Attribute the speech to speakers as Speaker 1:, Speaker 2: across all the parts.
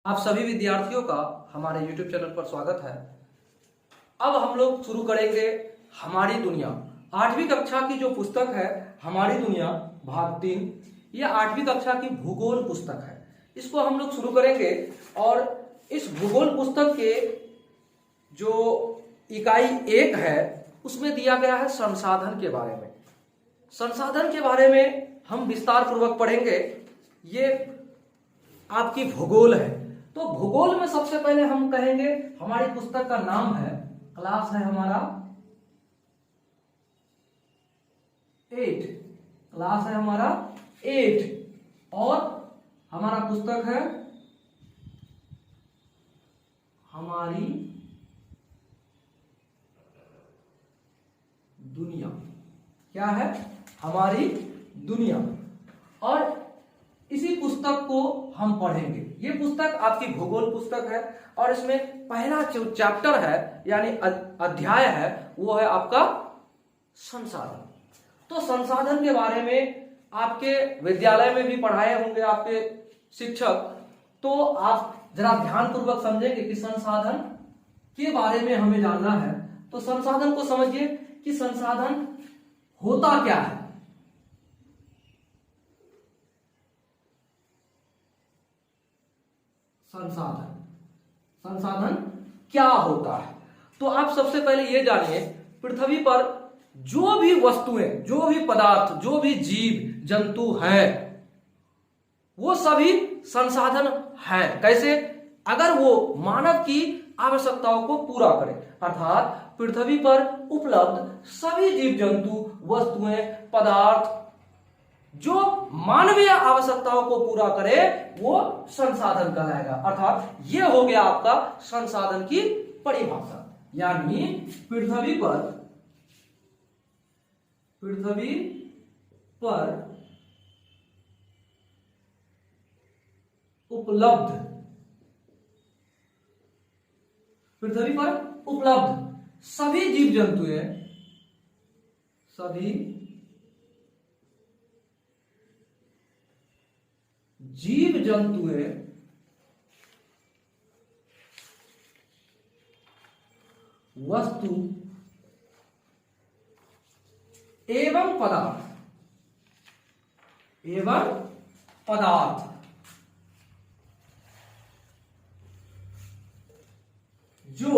Speaker 1: आप सभी विद्यार्थियों का हमारे YouTube चैनल पर स्वागत है। अब हम लोग शुरू करेंगे हमारी दुनिया। 8वीं कक्षा की जो पुस्तक है हमारी दुनिया भाग 3, यह 8वीं कक्षा की भूगोल पुस्तक है। इसको हम लोग शुरू करेंगे और इस भूगोल पुस्तक के जो इकाई 1 है उसमें दिया गया है संसाधन के बारे में। संसाधन के बारे में हम विस्तार पूर्वक पढ़ेंगे। ये आपकी भूगोल है, तो भूगोल में सबसे पहले हम कहेंगे हमारी पुस्तक का नाम है, क्लास है हमारा 8, क्लास है हमारा 8 और हमारा पुस्तक है हमारी दुनिया। क्या है? हमारी दुनिया। और इसी पुस्तक को हम पढ़ेंगे। ये पुस्तक आपकी भूगोल पुस्तक है और इसमें पहला जो चैप्टर है यानी अध्याय है वो है आपका संसाधन। तो संसाधन के बारे में आपके विद्यालय में भी पढ़ाए होंगे आपके शिक्षक, तो आप जरा ध्यान पूर्वक समझेंगे कि संसाधन के बारे में हमें जानना है। तो संसाधन को समझिए कि संसाधन होता क्या है। संसाधन क्या होता है? तो आप सबसे पहले ये जानिए, पृथ्वी पर जो भी वस्तुएं, जो भी पदार्थ, जो भी जीव जंतु हैं वो सभी संसाधन हैं। कैसे? अगर वो मानव की आवश्यकताओं को पूरा करे, अर्थात पृथ्वी पर उपलब्ध सभी जीव जंतु, वस्तुएं, पदार्थ जो मानवीय आवश्यकताओं को पूरा करे वो संसाधन कहलाएगा। अर्थात ये हो गया आपका संसाधन की परिभाषा। यानी पृथ्वी पर उपलब्ध सभी जीव जंतुएं, सभी जीव जंतुएं वस्तु एवं पदार्थ जो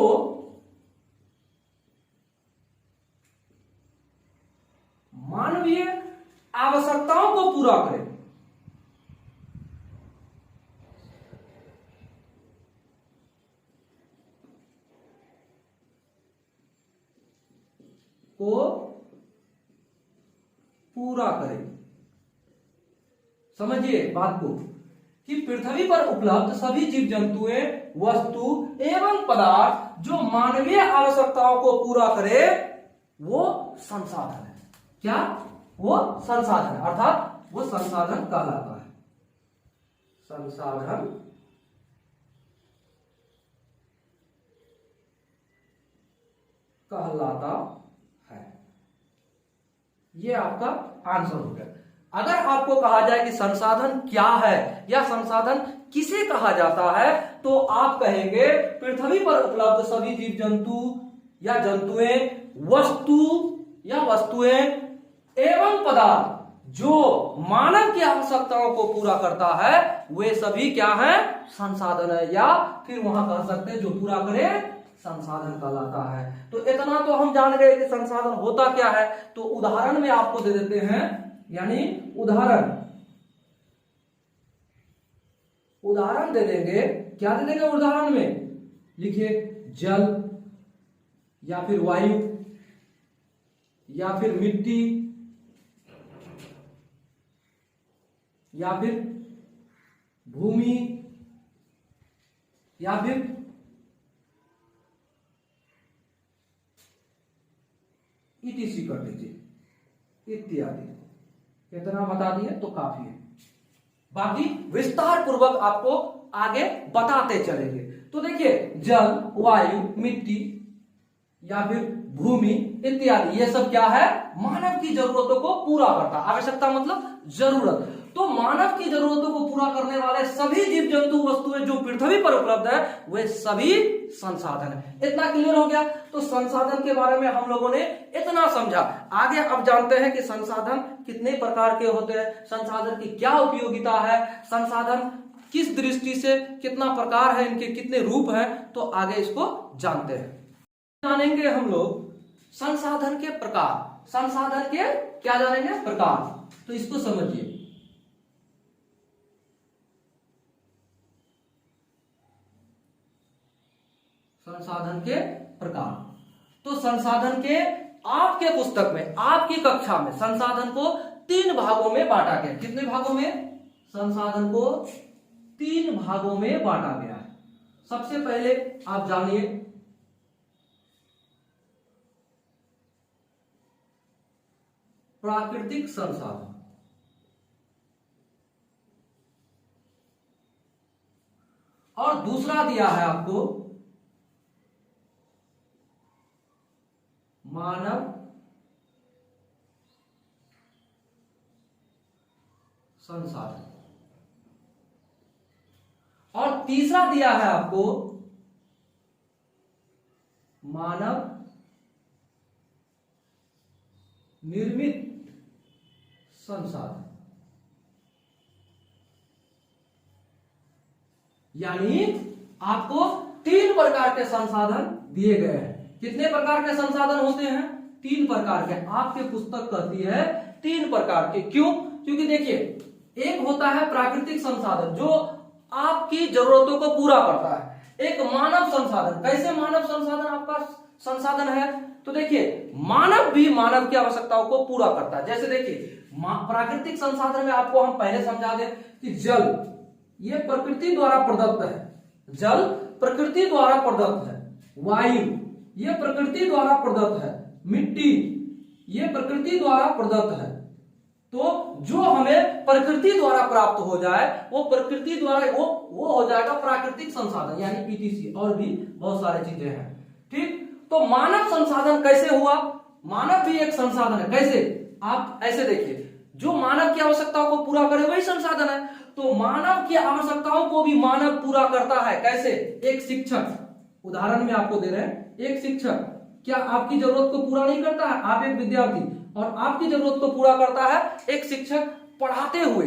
Speaker 1: मानवीय आवश्यकताओं को पूरा करे, समझिए बात को कि पृथ्वी पर उपलब्ध सभी जीव जंतुएं, वस्तु एवं पदार्थ जो मानवीय आवश्यकताओं को पूरा करे वो संसाधन है। क्या? वो संसाधन है, अर्थात वो संसाधन कहलाता है। संसाधन कहलाता है। ये आपका आंसर हो गया। अगर आपको कहा जाए कि संसाधन क्या है या संसाधन किसे कहा जाता है, तो आप कहेंगे पृथ्वी पर उपलब्ध सभी जीव जंतु या जंतुएं, वस्तु या वस्तुएं एवं पदार्थ जो मानव की आवश्यकताओं को पूरा करता है वे सभी क्या है? संसाधन है। या फिर वहां कह सकते हैं जो पूरा करे संसाधन कहलाता है। तो इतना तो हम जान गए कि संसाधन होता क्या है। तो उदाहरण में आपको दे देते हैं, यानी उदाहरण दे देंगे। क्या दे देंगे उदाहरण में? लिखिए जल या फिर वायु या फिर मिट्टी या फिर भूमि या फिर ईटीसी कर दीजिए, इत्यादि। इतना बता दिए तो काफी है, बाकी विस्तार पूर्वक आपको आगे बताते चलेंगे। तो देखिए जल, वायु, मिट्टी या फिर भूमि इत्यादि ये सब क्या है? मानव की जरूरतों को पूरा करता। आवश्यकता मतलब जरूरत। तो मानव की जरूरतों को पूरा करने वाले सभी जीव जंतु वस्तुएं जो पृथ्वी पर उपलब्ध है वे सभी संसाधन है। इतना क्लियर हो गया। तो संसाधन के बारे में हम लोगों ने इतना समझा। आगे अब जानते हैं कि संसाधन कितने प्रकार के होते हैं, संसाधन की क्या उपयोगिता है, संसाधन किस दृष्टि से कितना प्रकार है, इनके कितने रूप हैं। तो आगे इसको जानते हैं। जानेंगे हम लोग संसाधन के प्रकार। संसाधन के क्या जानेंगे? प्रकार। तो इसको समझिए। संसाधन के प्रकार। तो संसाधन के आपके पुस्तक में, आपकी कक्षा में संसाधन को 3 भागों में बांटा गया। कितने भागों में? संसाधन को 3 भागों में बांटा गया है। सबसे पहले आप जानिए प्राकृतिक संसाधन। और दूसरा दिया है आपको मानव संसाधन। और तीसरा दिया है आपको मानव निर्मित संसाधन। यानी आपको 3 प्रकार के संसाधन दिए गए हैं। कितने प्रकार के संसाधन होते हैं? 3 प्रकार के। आपके पुस्तक कहती है 3 प्रकार के। क्यों? क्योंकि देखिए, एक होता है प्राकृतिक संसाधन जो आपकी जरूरतों को पूरा करता है। एक मानव संसाधन। कैसे मानव संसाधन आपका संसाधन है? तो देखिए, मानव भी मानव की आवश्यकताओं को पूरा करता है। जैसे देखिए, प्राकृतिक संसाधन में आपको हम पहले समझा दें कि जल ये प्रकृति द्वारा प्रदत्त है। जल प्रकृति द्वारा प्रदत्त है। वायु ये प्रकृति द्वारा प्रदत्त है। मिट्टी ये प्रकृति द्वारा प्रदत्त है। तो जो हमें प्रकृति द्वारा प्राप्त हो जाए वो प्रकृति द्वारा वो हो जाएगा प्राकृतिक संसाधन, यानी पीटीसी। और भी बहुत सारी चीजें हैं। ठीक, तो मानव संसाधन कैसे हुआ? मानव भी एक संसाधन है। कैसे? आप ऐसे देखिए, जो मानव की आवश्यकताओं को पूरा करे वही संसाधन है। तो मानव की आवश्यकताओं को भी मानव पूरा करता है। कैसे? एक शिक्षक, उदाहरण में आपको दे रहे हैं, एक शिक्षक क्या आपकी जरूरत को पूरा नहीं करता है? आप एक विद्यार्थी और आपकी जरूरत को पूरा करता है एक शिक्षक पढ़ाते हुए।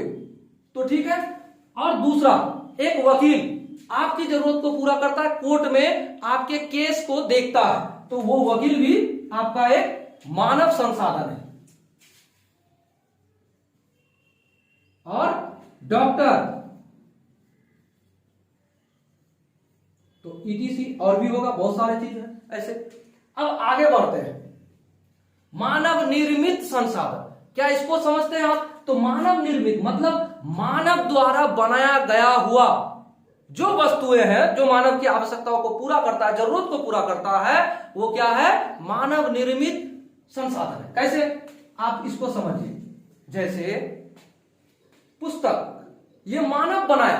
Speaker 1: तो ठीक है। और दूसरा, एक वकील आपकी जरूरत को पूरा करता है, कोर्ट में आपके केस को देखता है। तो वो वकील भी आपका एक मानव संसाधन है। और डॉक्टर, तो ईटीसी और भी होगा, बहुत सारी चीज है ऐसे। अब आगे बढ़ते हैं। मानव निर्मित संसाधन, क्या इसको समझते हैं आप? तो मानव निर्मित मतलब मानव द्वारा बनाया गया हुआ जो वस्तुएं हैं, जो मानव की आवश्यकताओं को पूरा करता है, जरूरत को पूरा करता है, वो क्या है? मानव निर्मित संसाधन है। कैसे? आप इसको समझिए। जैसे पुस्तक ये मानव बनाया,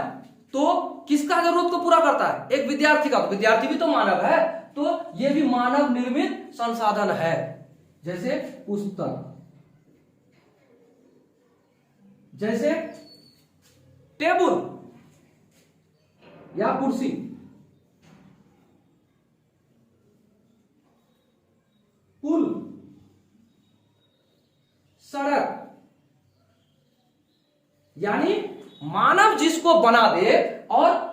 Speaker 1: तो किसका जरूरत को पूरा करता है? एक विद्यार्थी का। विद्यार्थी भी तो मानव है, तो ये भी मानव निर्मित संसाधन है। जैसे पुस्तक, जैसे टेबल या कुर्सी, पुल, सड़क। यानी मानव जिसको बना दे और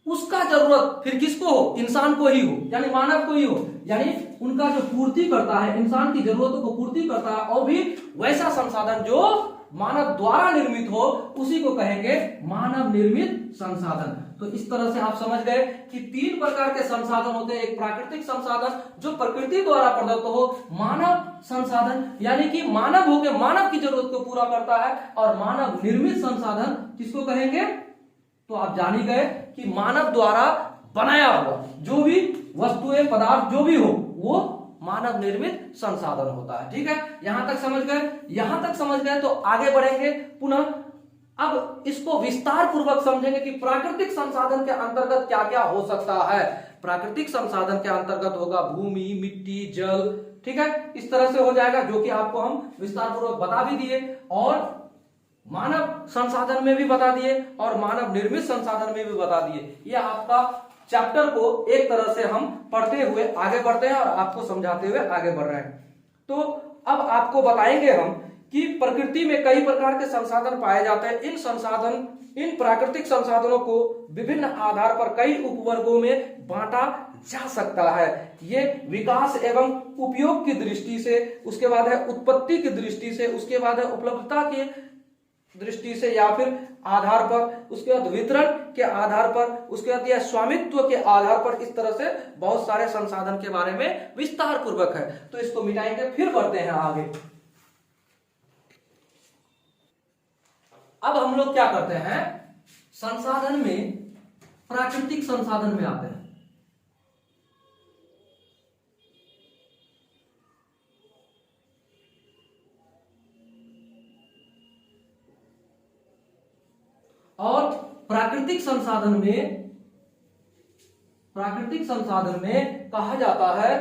Speaker 1: उसका जरूरत फिर किसको हो? इंसान को ही हो, यानी मानव को ही हो। यानी उनका जो पूर्ति करता है, इंसान की जरूरतों को पूर्ति करता है, और भी वैसा संसाधन जो मानव द्वारा निर्मित हो, उसी को कहेंगे मानव निर्मित संसाधन। तो इस तरह से आप समझ गए कि 3 प्रकार के संसाधन होते हैं। एक प्राकृतिक संसाधन जो प्रकृति द्वारा प्रदत्त हो, मानव संसाधन यानी कि मानव होके मानव की जरूरत को पूरा करता है, और मानव निर्मित संसाधन किसको कहेंगे? तो आप जान ही गए कि मानव द्वारा बनाया हुआ जो भी वस्तुएं, पदार्थ जो भी हो, वो मानव निर्मित संसाधन होता है। ठीक है, यहां तक समझ गए? यहां तक समझ गए तो आगे बढ़ेंगे पुनः। अब इसको विस्तार पूर्वक समझेंगे कि प्राकृतिक संसाधन के अंतर्गत क्या क्या हो सकता है। प्राकृतिक संसाधन के अंतर्गत होगा भूमि, मिट्टी, जल। ठीक है, इस तरह से हो जाएगा, जो कि आपको हम विस्तार पूर्वक बता भी दिए। और मानव संसाधन में भी बता दिए और मानव निर्मित संसाधन में भी बता दिए। ये आपका चैप्टर को एक तरह से हम पढ़ते हुए आगे बढ़ते हैं और आपको समझाते हुए आगे बढ़ रहे हैं। तो अब आपको बताएंगे हम कि प्रकृति में कई प्रकार के संसाधन पाए जाते हैं। इन प्राकृतिक संसाधनों को विभिन्न आधार पर कई उपवर्गों में बांटा जा सकता है। ये विकास एवं उपयोग की दृष्टि से, उसके बाद है उत्पत्ति की दृष्टि से, उसके बाद है उपलब्धता की दृष्टि से या फिर आधार पर, उसके बाद वितरण के आधार पर, उसके बाद यह स्वामित्व के आधार पर, इस तरह से बहुत सारे संसाधन के बारे में विस्तार पूर्वक है। तो इसको मिटाएंगे, फिर बढ़ते हैं आगे। अब हम लोग क्या करते हैं, संसाधन में प्राकृतिक संसाधन में आते हैं। और प्राकृतिक संसाधन में कहा जाता है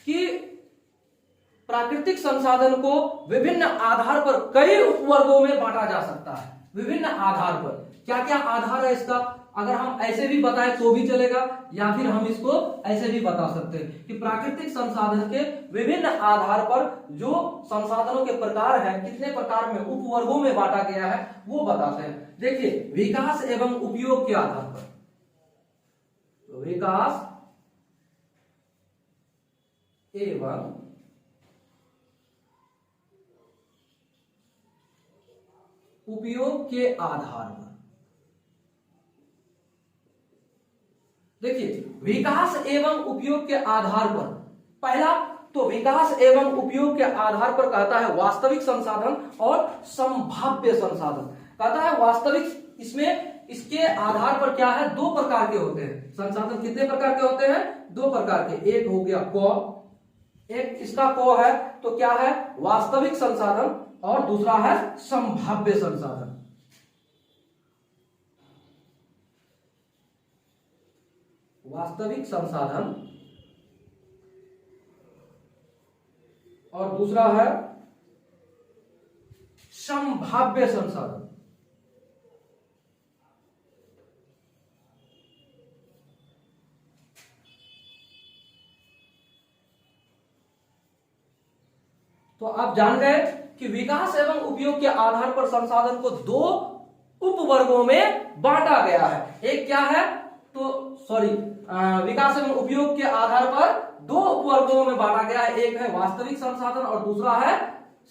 Speaker 1: कि प्राकृतिक संसाधन को विभिन्न आधार पर कई उपवर्गों में बांटा जा सकता है। विभिन्न आधार पर, क्या क्या आधार है इसका, अगर हम ऐसे भी बताएं तो भी चलेगा, या फिर हम इसको ऐसे भी बता सकते हैं कि प्राकृतिक संसाधन के विभिन्न आधार पर जो संसाधनों के प्रकार हैं, कितने प्रकार में उपवर्गों में बांटा गया है, वो बताते हैं। देखिए, विकास एवं उपयोग के आधार पर, तो विकास एवं उपयोग के आधार पर, देखिए विकास एवं उपयोग के आधार पर, पहला तो विकास एवं उपयोग के आधार पर कहता है वास्तविक संसाधन और संभाव्य संसाधन। कहता है वास्तविक, इसमें इसके आधार पर क्या है, दो प्रकार के होते हैं संसाधन। कितने प्रकार के होते हैं, दो प्रकार के। एक हो गया क, एक इसका क है तो क्या है, वास्तविक संसाधन, और दूसरा है संभाव्य संसाधन। वास्तविक संसाधन और दूसरा है संभाव्य संसाधन। तो आप जान गए कि विकास एवं उपयोग के आधार पर संसाधन को दो उपवर्गों में बांटा गया है। एक क्या है, तो विकास एवं उपयोग के आधार पर दो उपवर्गों में बांटा गया है। एक है वास्तविक संसाधन और दूसरा है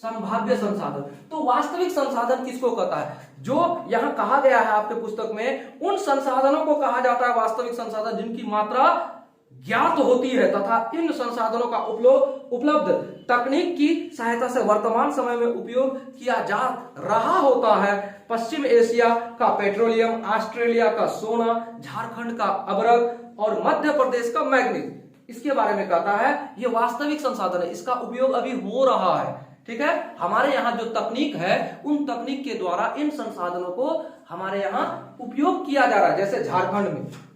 Speaker 1: संभाव्य संसाधन। तो वास्तविक संसाधन किसको कहता है, जो यहां कहा गया है आपके पुस्तक में, उन संसाधनों को कहा जाता है वास्तविक संसाधन जिनकी मात्रा ज्ञात होती है तथा इन संसाधनों का उपलब्ध तकनीक की सहायता से वर्तमान समय में उपयोग किया जा रहा होता है। पश्चिम एशिया का पेट्रोलियम, ऑस्ट्रेलिया का सोना, झारखंड का अबरक और मध्य प्रदेश का मैग्नीज, इसके बारे में कहता है ये वास्तविक संसाधन है, इसका उपयोग अभी हो रहा है। ठीक है, हमारे यहाँ जो तकनीक है उन तकनीक के द्वारा इन संसाधनों को हमारे यहाँ उपयोग किया जा रहा है। जैसे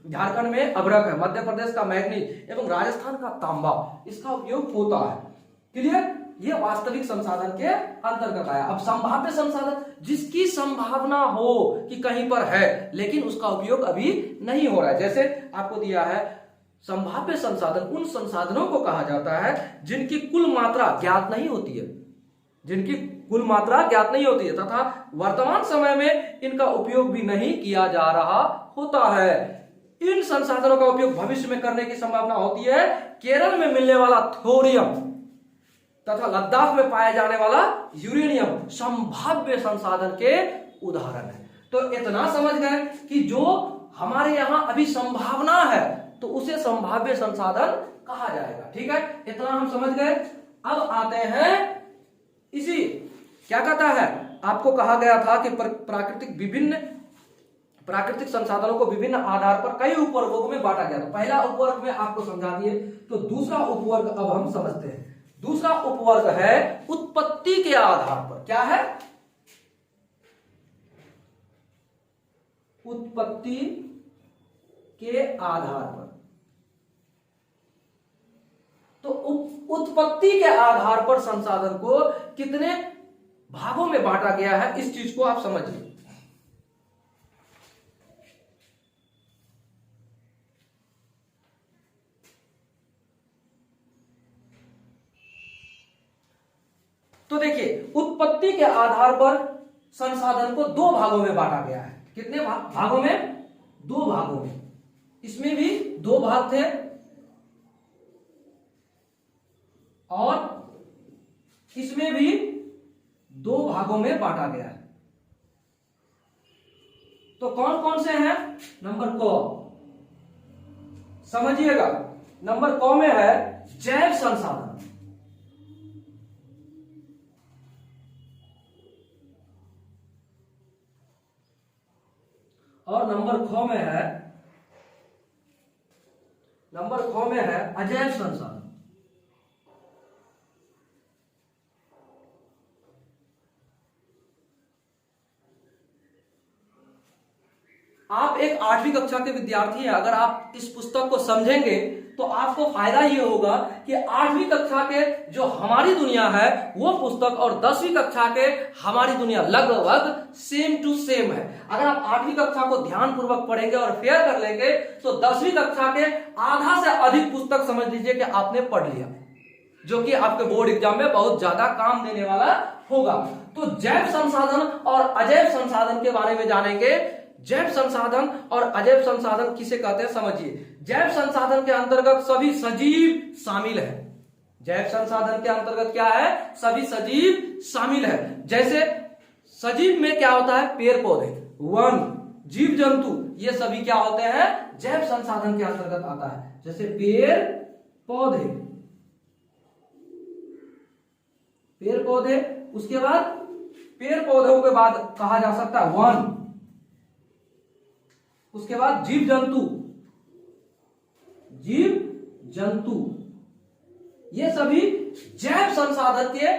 Speaker 1: झारखंड में अबरक है, मध्य प्रदेश का मैग्नीज एवं राजस्थान का तांबा, इसका उपयोग होता है। क्लियर, ये वास्तविक संसाधन के अंतर्गत आया। अब संभाव्य संसाधन, जिसकी संभावना हो कि कहीं पर है लेकिन उसका उपयोग अभी नहीं हो रहा है। जैसे आपको दिया है संभाव्य संसाधन, उन संसाधनों को कहा जाता है जिनकी कुल मात्रा ज्ञात नहीं होती है, तथा वर्तमान समय में इनका उपयोग भी नहीं किया जा रहा होता है। इन संसाधनों का उपयोग भविष्य में करने की संभावना होती है। केरल में मिलने वाला थोरियम तथा लद्दाख में पाया जाने वाला यूरेनियम संभाव्य संसाधन के उदाहरण है। तो इतना समझ गए कि जो हमारे यहां अभी संभावना है तो उसे संभाव्य संसाधन कहा जाएगा। ठीक है, इतना हम समझ गए। अब आते हैं इसी, क्या कहता है, आपको कहा गया था कि प्राकृतिक संसाधनों को विभिन्न आधार पर कई उपवर्गों में बांटा गया। तो पहला उपवर्ग में आपको समझा दिए, तो दूसरा उपवर्ग अब हम समझते हैं। दूसरा उपवर्ग है उत्पत्ति के आधार पर। क्या है, उत्पत्ति के आधार पर। तो उत्पत्ति के आधार पर संसाधन को कितने भागों में बांटा गया है, इस चीज को आप समझिए। तो देखिए, उत्पत्ति के आधार पर संसाधन को दो भागों में बांटा गया है। कितने भागों में? दो भागों में। इसमें भी दो भाग थे और इसमें भी दो भागों में बांटा गया है। तो कौन कौन से हैं? नंबर क, समझिएगा, नंबर क में है जैव संसाधन, और नंबर ख में है अजैव संसाधन। आप एक 8वीं कक्षा के विद्यार्थी हैं, अगर आप इस पुस्तक को समझेंगे तो आपको फायदा ये होगा कि 8वीं कक्षा के जो हमारी दुनिया है वो पुस्तक और 10वीं कक्षा के हमारी दुनिया लगभग सेम टू सेम है। अगर आप 8वीं कक्षा को ध्यान पूर्वक पढ़ेंगे और फेयर कर लेंगे तो 10वीं कक्षा के आधा से अधिक पुस्तक समझ लीजिए कि आपने पढ़ लिया, जो कि आपके बोर्ड एग्जाम में बहुत ज्यादा काम देने वाला होगा। तो जैव संसाधन और अजैव संसाधन के बारे में जानेंगे। जैव संसाधन और अजैव संसाधन किसे कहते हैं समझिए। जैव संसाधन के अंतर्गत सभी सजीव शामिल है। जैव संसाधन के अंतर्गत क्या है? सभी सजीव शामिल है। जैसे सजीव में क्या होता है? पेड़ पौधे, वन, जीव जंतु, ये सभी क्या होते हैं? जैव संसाधन के अंतर्गत आता है। जैसे पेड़ पौधे, उसके बाद पेड़ पौधों के बाद कहा जा सकता है वन, उसके बाद जीव जंतु, ये सभी जैव संसाधन के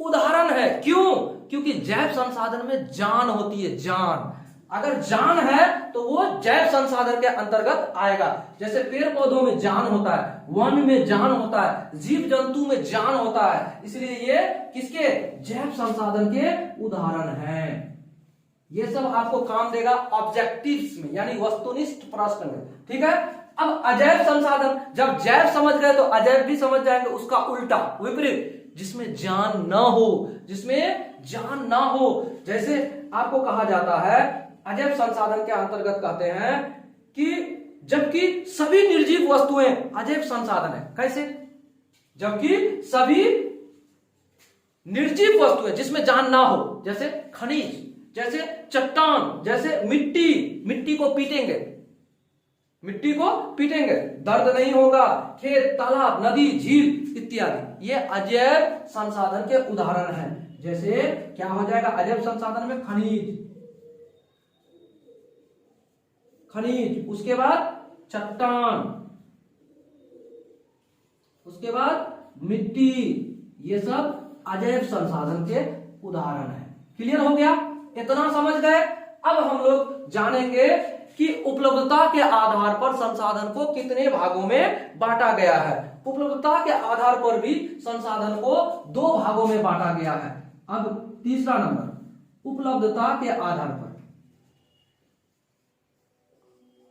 Speaker 1: उदाहरण है। क्यों? क्योंकि जैव संसाधन में जान होती है, जान। अगर जान है तो वो जैव संसाधन के अंतर्गत आएगा। जैसे पेड़ पौधों में जान होता है, वन में जान होता है, जीव जंतु में जान होता है, इसलिए ये किसके? जैव संसाधन के उदाहरण हैं। ये सब आपको काम देगा ऑब्जेक्टिव्स में, यानी वस्तुनिष्ठ प्रश्न में, ठीक है। अब अजैव संसाधन, जब जैव समझ गए तो अजैव भी समझ जाएंगे, उसका उल्टा, विपरीत, जिसमें जान ना हो। जैसे आपको कहा जाता है अजैव संसाधन के अंतर्गत कहते हैं कि जबकि सभी निर्जीव वस्तुएं अजैव संसाधन है। कैसे? जबकि सभी निर्जीव वस्तुएं जिसमें जान ना हो, जैसे खनिज, जैसे चट्टान, जैसे मिट्टी को पीटेंगे, दर्द नहीं होगा, खेत, तालाब, नदी, झील इत्यादि, ये अजैव संसाधन के उदाहरण हैं। जैसे क्या हो जाएगा अजैव संसाधन में? खनिज, उसके बाद चट्टान, उसके बाद मिट्टी, ये सब अजैव संसाधन के उदाहरण हैं। क्लियर हो गया? इतना समझ गए? अब हम लोग जानेंगे कि उपलब्धता के आधार पर संसाधन को कितने भागों में बांटा गया है। उपलब्धता के आधार पर भी संसाधन को दो भागों में बांटा गया है। अब तीसरा नंबर, उपलब्धता के आधार पर।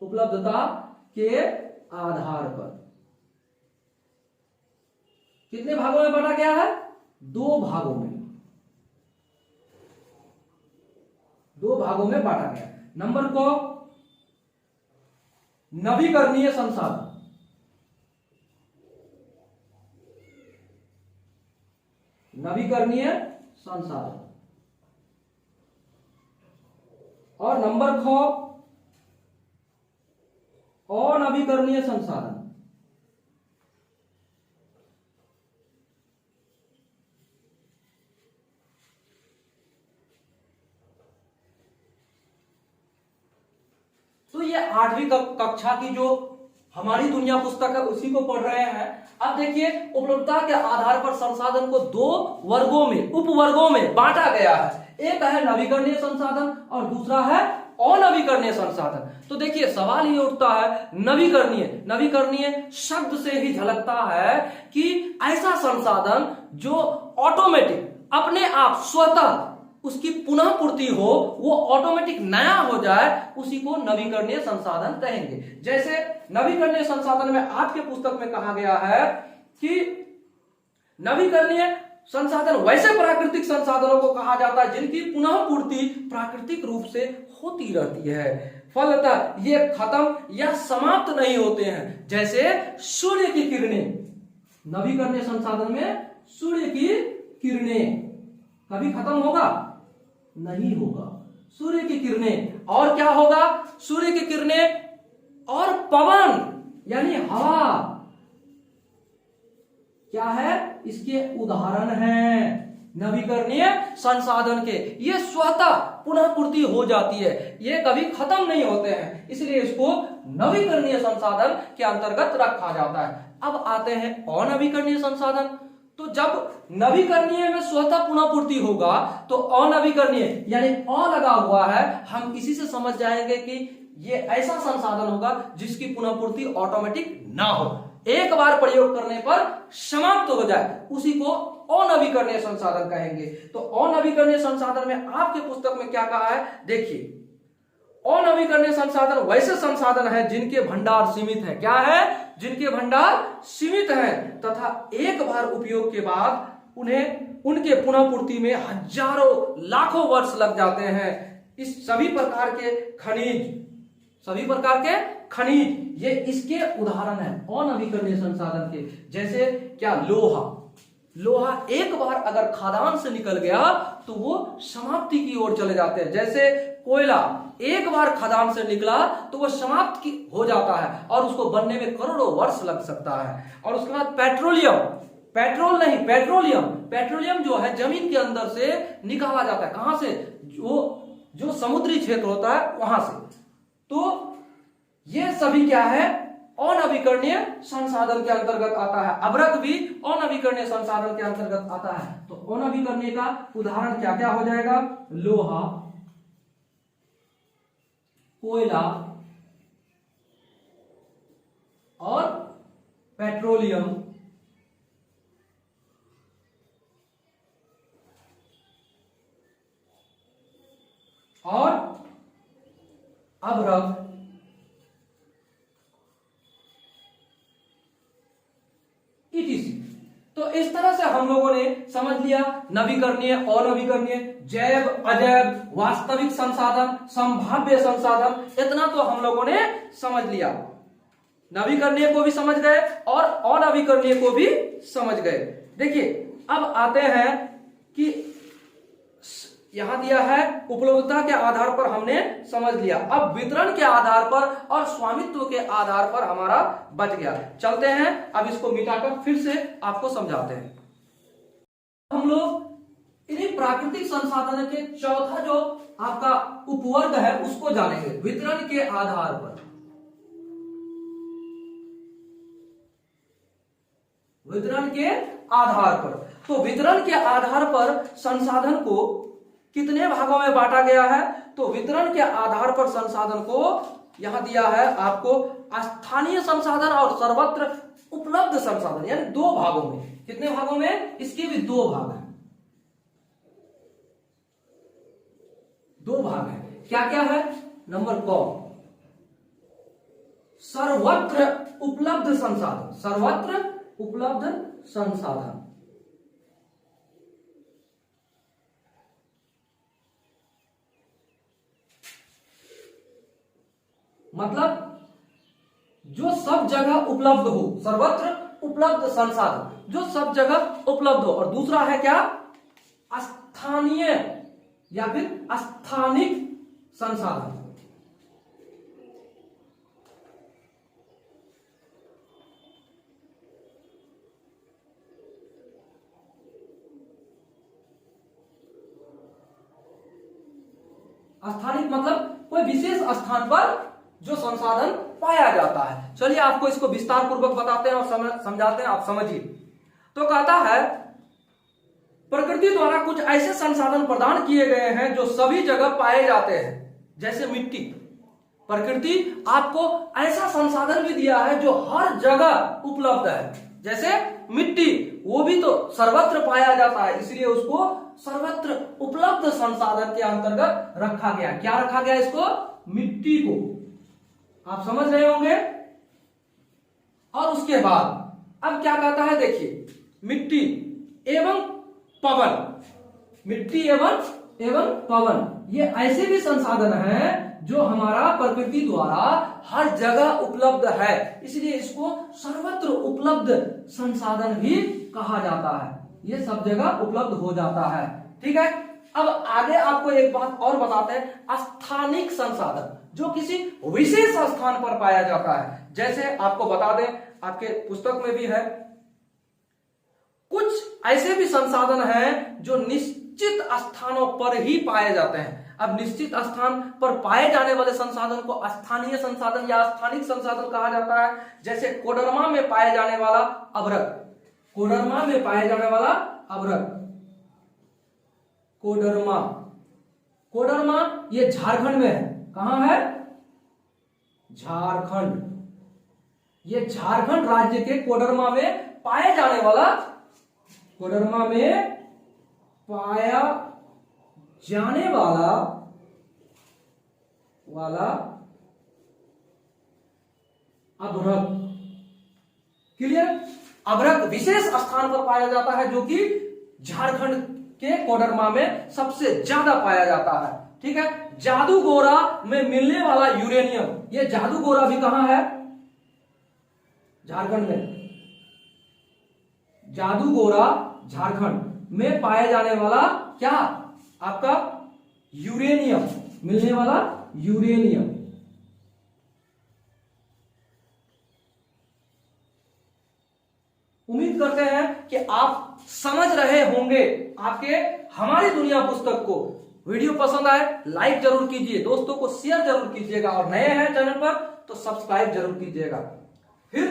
Speaker 1: उपलब्धता के आधार पर कितने भागों में बांटा गया है? दो भागों में बांटा गया। नंबर को नवीकरणीय संसाधन, और नंबर ख अनवीकरणीय संसाधन। तो ये 8वीं कक्षा की जो हमारी दुनिया पुस्तक है उसी को पढ़ रहे हैं। अब देखिए, उपलब्धता के आधार पर संसाधन को दो उपवर्गों में बांटा गया है। एक है नवीकरणीय संसाधन और दूसरा है अनवीकरणीय संसाधन। तो देखिए, सवाल ये उठता है, नवीकरणीय शब्द से ही झलकता है कि ऐसा संसाधन जो ऑटोमेटिक अपने आप स्वतः उसकी पुनः पूर्ति हो, वो ऑटोमेटिक नया हो जाए, उसी को नवीकरणीय संसाधन कहेंगे। जैसे नवीकरणीय संसाधन में आपके पुस्तक में कहा गया है कि नवीकरणीय संसाधन वैसे प्राकृतिक संसाधनों को कहा जाता है जिनकी पुनः पूर्ति प्राकृतिक रूप से होती रहती है, फलतः ये खत्म या समाप्त नहीं होते हैं। जैसे सूर्य की किरणें, नवीकरणीय संसाधन में सूर्य की किरणें कभी खत्म होगा नहीं होगा, सूर्य की किरणें। और क्या होगा, सूर्य की किरणें और पवन यानी हवा क्या है, इसके उदाहरण हैं नवीकरणीय संसाधन के। ये स्वतः पुनः पूर्ति हो जाती है, ये कभी खत्म नहीं होते हैं, इसलिए इसको नवीकरणीय संसाधन के अंतर्गत रखा जाता है। अब आते हैं अनवीकरणीय संसाधन। तो जब नवीकरणीय में स्वतः पुनः पूर्ति होगा तो अनवीकरणीय यानी अ लगा हुआ है, हम इसी से समझ जाएंगे कि ये ऐसा संसाधन होगा जिसकी पुनः पूर्ति ऑटोमेटिक ना हो, एक बार प्रयोग करने पर समाप्त हो जाए, उसी को अनवीकरणीय संसाधन कहेंगे। तो अनवीकरणीय संसाधन में आपके पुस्तक में क्या कहा है, देखिए, अनवीकरणीय संसाधन वैसे संसाधन है जिनके भंडार सीमित है। क्या है, जिनके भंडार सीमित हैं तथा एक बार उपयोग के बाद उन्हें उनके पुनः पूर्ति में हजारों लाखों वर्ष लग जाते हैं। इस सभी प्रकार के खनिज ये इसके उदाहरण हैं अनवीकरणीय संसाधन के। जैसे क्या, लोहा एक बार अगर खदान से निकल गया तो वो समाप्ति की ओर चले जाते हैं। जैसे कोयला एक बार खदान से निकला तो वो समाप्त हो जाता है और उसको बनने में करोड़ों वर्ष लग सकता है। और उसके बाद पेट्रोलियम जो है जमीन के अंदर से निकाला जाता है। कहां से, जो समुद्री क्षेत्र होता है वहां से। तो ये सभी क्या है, अनवीकरणीय संसाधन के अंतर्गत आता है। अभ्रक भी अनवीकरणीय संसाधन के अंतर्गत आता है। तो अनवीकरणीय का उदाहरण क्या क्या हो जाएगा, लोहा, कोयला और पेट्रोलियम और अभ्रक ETC। तो इस तरह से हम लोगों ने समझ लिया नवीकरणीय, अनवीकरणीय, जैव, अजैव, वास्तविक संसाधन, संभाव्य संसाधन, इतना तो हम लोगों ने समझ लिया। नवीकरणीय को भी समझ गए और अनवीकरणीय को भी समझ गए। देखिए अब आते हैं कि यहां दिया है उपलब्धता के आधार पर हमने समझ लिया। अब वितरण के आधार पर और स्वामित्व के आधार पर हमारा बच गया। चलते हैं अब इसको मिटाकर फिर से आपको समझाते हैं। हम लोग इन्हीं प्राकृतिक संसाधन के चौथा जो आपका उपवर्ग है उसको जानेंगे, वितरण के आधार पर। वितरण के आधार पर, तो वितरण के आधार पर संसाधन को कितने भागों में बांटा गया है, तो वितरण के आधार पर संसाधन को यहां दिया है आपको स्थानीय संसाधन और सर्वत्र उपलब्ध संसाधन, यानी दो भागों में। कितने भागों में, इसके भी दो भाग हैं, दो भाग हैं। क्या क्या है, नंबर क, सर्वत्र उपलब्ध संसाधन, सर्वत्र उपलब्ध संसाधन, मतलब जो सब जगह उपलब्ध हो, सर्वत्र उपलब्ध संसाधन जो सब जगह उपलब्ध हो। और दूसरा है क्या, स्थानीय या फिर स्थानिक संसाधन। स्थानिक मतलब कोई विशेष स्थान पर जो संसाधन पाया जाता है। चलिए आपको इसको विस्तार पूर्वक बताते हैं और समझाते हैं, आप समझिए। तो कहता है प्रकृति द्वारा कुछ ऐसे संसाधन प्रदान किए गए हैं जो सभी जगह पाए जाते हैं। जैसे मिट्टी, प्रकृति आपको ऐसा संसाधन भी दिया है जो हर जगह उपलब्ध है। जैसे मिट्टी, वो भी तो सर्वत्र पाया जाता है, इसलिए उसको सर्वत्र उपलब्ध संसाधन के अंतर्गत रखा गया। क्या रखा गया इसको? मिट्टी को। आप समझ रहे होंगे। और उसके बाद अब क्या कहता है, देखिए, मिट्टी एवं पवन, मिट्टी एवं पवन ये ऐसे भी संसाधन हैं जो हमारा प्रकृति द्वारा हर जगह उपलब्ध है, इसलिए इसको सर्वत्र उपलब्ध संसाधन भी कहा जाता है। ये सब जगह उपलब्ध हो जाता है। ठीक है। अब आगे आपको एक बात और बताते हैं, स्थानिक संसाधन जो किसी विशेष स्थान पर पाया जाता है। जैसे आपको बता दें, आपके पुस्तक में भी है, कुछ ऐसे भी संसाधन हैं जो निश्चित स्थानों पर ही पाए जाते हैं। अब निश्चित स्थान पर पाए जाने वाले संसाधन को स्थानीय संसाधन या स्थानिक संसाधन कहा जाता है। जैसे कोडरमा में पाए जाने वाला अभ्रक, कोडरमा में पाए जाने वाला अभ्रक, कोडरमा, कोडरमा ये झारखंड में है। कहां है? झारखंड। ये झारखंड राज्य के कोडरमा में पाए जाने वाला, कोडरमा में पाया जाने वाला अभ्रक। क्लियर? अभ्रक विशेष स्थान पर पाया जाता है, जो कि झारखंड के कोडरमा में सबसे ज्यादा पाया जाता है। ठीक है। जादूगोरा में मिलने वाला यूरेनियम, ये जादूगोरा भी कहां है? झारखंड में। जादूगोरा झारखंड में पाए जाने वाला क्या? आपका यूरेनियम, मिलने वाला यूरेनियम। उम्मीद करते हैं कि आप समझ रहे होंगे। आपके हमारी दुनिया पुस्तक को वीडियो पसंद आए लाइक जरूर कीजिए, दोस्तों को शेयर जरूर कीजिएगा, और नए हैं चैनल पर तो सब्सक्राइब जरूर कीजिएगा। फिर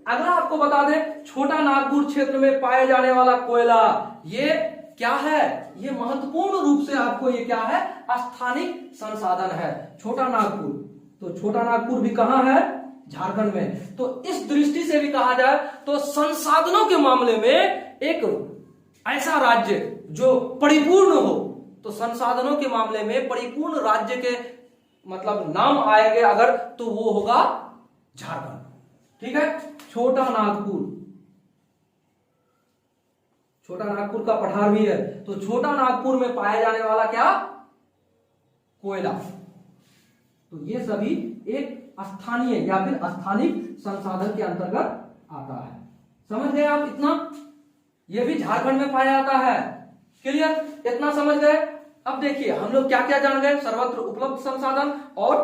Speaker 1: अगला आपको बता दें, छोटा नागपुर क्षेत्र में पाए जाने वाला कोयला, ये क्या है? ये महत्वपूर्ण रूप से आपको ये क्या है? स्थानिक संसाधन है। छोटा नागपुर, तो छोटा नागपुर भी कहां है? झारखंड में। तो इस दृष्टि से भी कहा जाए तो संसाधनों के मामले में एक ऐसा राज्य जो परिपूर्ण हो, तो संसाधनों के मामले में परिपूर्ण राज्य के मतलब नाम आएंगे अगर, तो वो होगा झारखंड। ठीक है। छोटा नागपुर, छोटा नागपुर का पठार भी है, तो छोटा नागपुर में पाया जाने वाला क्या? कोयला। तो ये सभी एक स्थानीय या फिर स्थानिक संसाधन के अंतर्गत आता है। समझ गए आप इतना? ये भी झारखंड में पाया जाता है। क्लियर? इतना समझ गए? अब देखिए हम लोग क्या क्या जान गए, सर्वत्र उपलब्ध संसाधन और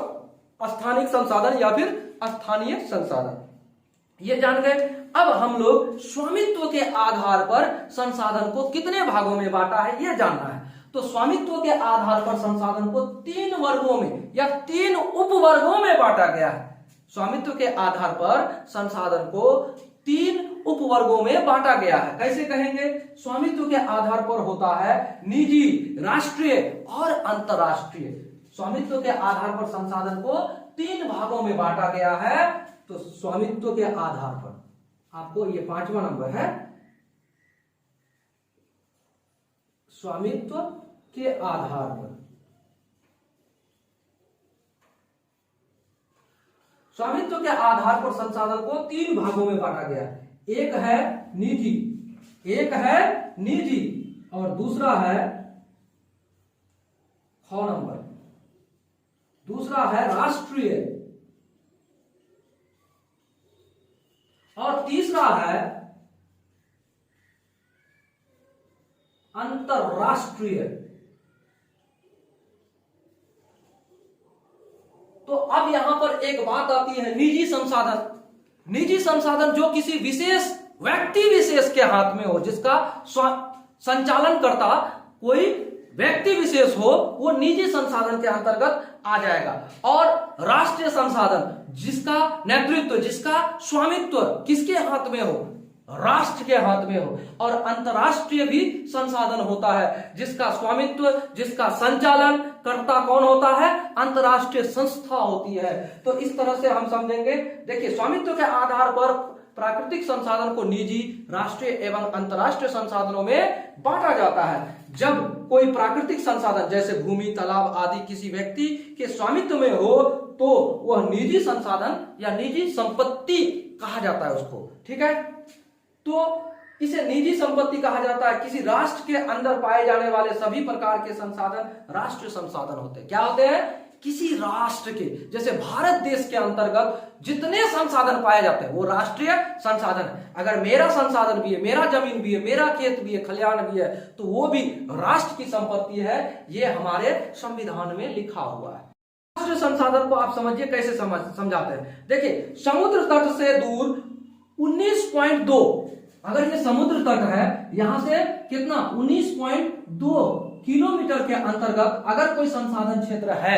Speaker 1: स्थानिक संसाधन या फिर स्थानीय संसाधन, ये जान गए। अब हम लोग स्वामित्व के आधार पर संसाधन को कितने भागों में बांटा है यह जानना है। तो स्वामित्व के आधार पर संसाधन को 3 वर्गों में या 3 उपवर्गों में बांटा गया है। स्वामित्व के आधार पर संसाधन को 3 उपवर्गों में बांटा गया है। कैसे कहेंगे? स्वामित्व के आधार पर होता है निजी, राष्ट्रीय और अंतरराष्ट्रीय। स्वामित्व के आधार पर संसाधन को 3 भागों में बांटा गया है। तो स्वामित्व के आधार पर आपको ये 5वां नंबर है, स्वामित्व के आधार पर। स्वामित्व के आधार पर संसाधन को 3 भागों में बांटा गया है। एक है निजी, एक है निजी और दूसरा है ख नंबर, दूसरा है राष्ट्रीय और तीसरा है अंतरराष्ट्रीय। तो अब यहां पर एक बात आती है, निजी संसाधन। निजी संसाधन जो किसी विशेष व्यक्ति विशेष के हाथ में हो, जिसका संचालन करता कोई व्यक्ति विशेष हो, वो निजी संसाधन के अंतर्गत आ जाएगा। और राष्ट्रीय संसाधन जिसका नेतृत्व, जिसका स्वामित्व किसके हाथ में हो? राष्ट्र के हाथ में हो। और अंतरराष्ट्रीय भी संसाधन होता है जिसका स्वामित्व, जिसका संचालन करता कौन होता है? अंतरराष्ट्रीय संस्था होती है। तो इस तरह से हम समझेंगे। देखिए, स्वामित्व के आधार पर प्राकृतिक संसाधन को निजी, राष्ट्रीय एवं अंतर्राष्ट्रीय संसाधनों में बांटा जाता है। जब कोई प्राकृतिक संसाधन जैसे भूमि, तालाब आदि किसी व्यक्ति के स्वामित्व में हो तो वह निजी संसाधन या निजी संपत्ति कहा जाता है उसको, ठीक है। तो इसे निजी संपत्ति कहा जाता है। किसी राष्ट्र के अंदर पाए जाने वाले सभी प्रकार के संसाधन राष्ट्रीय संसाधन होते हैं। क्या होते हैं? किसी राष्ट्र के, जैसे भारत देश के अंतर्गत जितने संसाधन पाए जाते हैं वो राष्ट्रीय संसाधन है। अगर मेरा संसाधन भी है, मेरा जमीन भी है, मेरा खेत भी है, खलिहान भी है, तो वो भी राष्ट्र की संपत्ति है। ये हमारे संविधान में लिखा हुआ है। राष्ट्रीय संसाधन को आप समझिए कैसे समझाते हैं। देखिए, समुद्र तट से दूर 19.2, अगर ये समुद्र तट है, यहां से कितना 19.2 किलोमीटर के अंतर्गत अगर कोई संसाधन क्षेत्र है